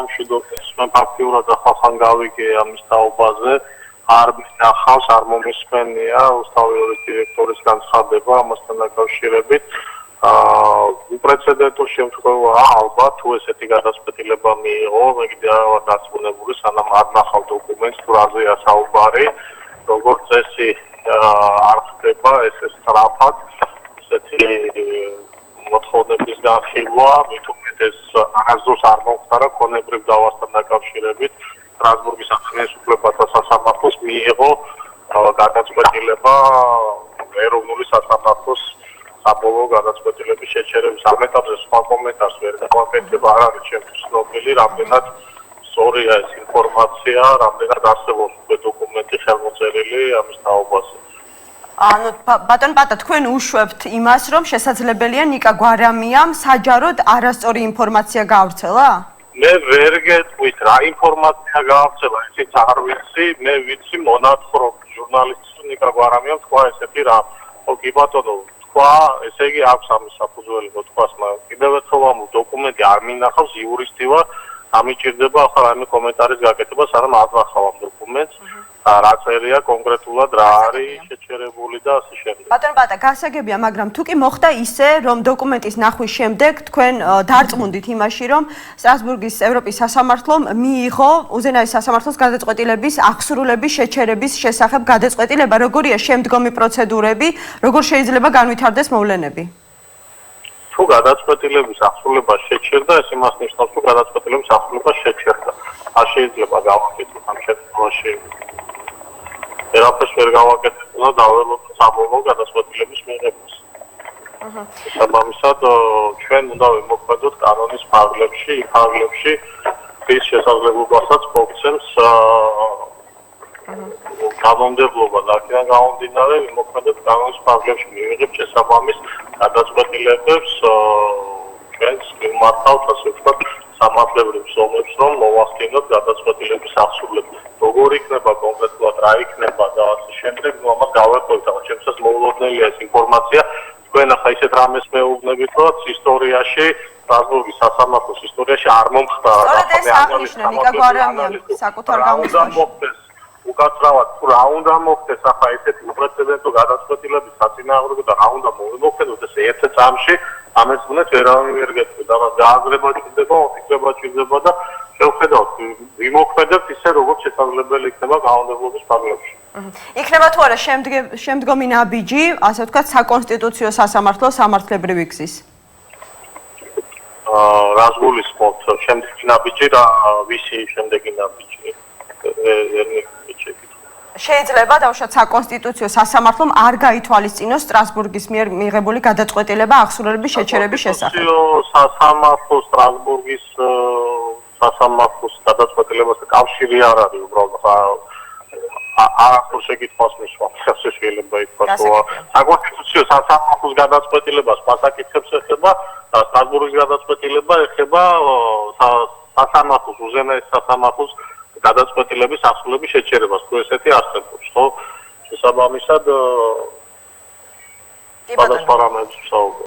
მშვიდობის მე ფაქტიურად ახალხან გავიგე ამის თაობაზე არ მინახავს არ მომისმენია უსტავიორის დირექტორის განცხადება ამასთან დაკავშირებით უპრეცედენტო შემთხვევაა ალბათ თუ ესეთი გადაწყვეტილება მიიღო მე კიდევ არ ვარ დარწმუნებული სანამ არ ნახავ დოკუმენტს თუ რაზეა საუბარი როგორც წესი არ ხდება ეს სწრაფად ესეთი მოთხოვნების განხილვა მით უმეტეს არასდროს არ მომხდარა ქონებრივ დავასთან დაკავშირებით სტრასბურგის სახელმწიფო უფლებათა სასამართლოს მიიღო გადაწყვეტილება ეროვნული სასამართლოს საბოლოო გადაწყვეტილების შეჩერების ამ ეტაპზე სხვა კომენტარს ვერ გავაკეთებ არ არის ჩემთვის ცნობილი რამდენად სწორია ეს ინფორმაცია რამდენად არსებობს უკვე დოკუმენტი ხელმოწერილი ამის თაობაზე ანუ ბატონ პატა თქვენ უშვებთ იმას რომ შესაძლებელია ნიკა გვარამიამ საჯაროდ არასწორი ინფორმაცია გაავრცელა? მე ვერ გეტყვით რა ინფორმაცია გაავრცელა ისიც არ ვიცი მე ვიცი მონათხრობ ჟურნალისტს ნიკა გვარამიამ თქვა ესეთი რამ ხო კი ბატონო თქვა ესე იგი აქვს ამის საფუძველი მოთქვას მაგრამ კიდევ ერთხელ ამ დოკუმენტი არ მინახავს იურისტი ვარ ამიჭირდება ახლა რაიმე კომენტარის გაკეთება სანამ არ ნახავ ამ დოკუმენტს რა წერია კონკრეტულად რა არის შეჩერებული და ასე შემდეგ. ბატონ პატა გასაგებია, მაგრამ თუ კი მოხდა ისე, რომ დოკუმენტის ნახვის შემდეგ თქვენ დარწმუნდით იმაში, რომ სტრასბურგის ევროპის სასამართლომ მიიღო უზენაეს სასამართლოს გადაწყვეტილების აღსრულების შეჩერების შესახებ გადაწყვეტილება, როგორია შემდგომი პროცედურები, როგორ შეიძლება განვითარდეს მოვლენები? თუ გადაწყვეტილების აღსრულება შეჩერდა, ეს იმას ნიშნავს, რომ გადაწყვეტილების აღსრულება შეჩერდა. არ შეიძლება გავაკეთოთ ამ შემთხვევაში ერაფერს ვერ გავაკეთებ და დაველოთ საბოლოო გადაწყვეტილების მიღებას. საბამისად ჩვენ უნდა ვიმოქმედოთ კანონის ფარგლებში, იმ ფარგლებში რის შესაძლებლობასაც მოგცემს კანონმდებლობა და აქედან გამომდინარე ვიმოქმედოთ კანონის ფარგლებში მივიღებ შესაბამის გადაწყვეტილებებს ჩვენს მიმართავთ ასე ვთქვათ სამართლებრივ ზომებს რომ მოვახდინოთ გადაწყვეტილების აღსრულება. როგორ იქნება კონკრეტულად რა იქნება და ასე შემდეგ ამას გავერკვევთ ახლა ჩემსაც მოულოდნელია ეს ინფორმაცია თქვენ ახლა ისეთ რამეს მეუბნებით რომ ისტორიაში სტრასბურგის სასამართლოს ისტორიაში არ მომხდარა სწორედ ეს აღნიშნა ნიკა გვარამიამ საკუთარ გამოსვლაში უკაცრავად თუ რა უნდა მოხდეს ახლა ესეთი უპრეცედენტო გადაწყვეტილების საწინააღმდეგო და რა უნდა მოვიმოქმედოთ ეს ერთ წამში ამას უნდა ვერავინ ვერ გეტყვით ამას გააზრება ჭირდება ოფიციალობა ჭირდება და შევხედავთ ვიმოქმედებთ ისე როგორც შესაძლებელი იქნება კანონმდებლობის ფარგლებში იქნება თუ არა შემდგომი ნაბიჯი ასე ვთქვათ საკონსტიტუციო სასამართლოს სამართლებრივი გზის რას გულისხმობთ შემდეგი ნაბიჯი და ვისი შემდეგი ნაბიჯი შეიძლება დავუშვათ საკონსტიტუციო სასამართლომ არ გაითვალისწინოს სტრასბურგის მიერ მიღებული გადაწყვეტილება აღსრულების შეჩერების შესახებ. სასამართლო სტრასბურგის სასამართლოს გადაწყვეტილებასთან კავშირი არ არის უბრალოდ არასდროს შეკითხვას მისვამს ასე შეიძლება ითქვას რომ საკონსტიტუციო სასამართლოს გადაწყვეტილებას პასაკითხებს ეხება და სტრასბურგის გადაწყვეტილება ეხება სასამართლოს უზენაეს სასამართლოს გადაწყვეტილების აღსრულების შეჩერებას თუ ესეთი არსებობს ხო შესაბამისად სხვადასხვა რამებს ვსაუბრობ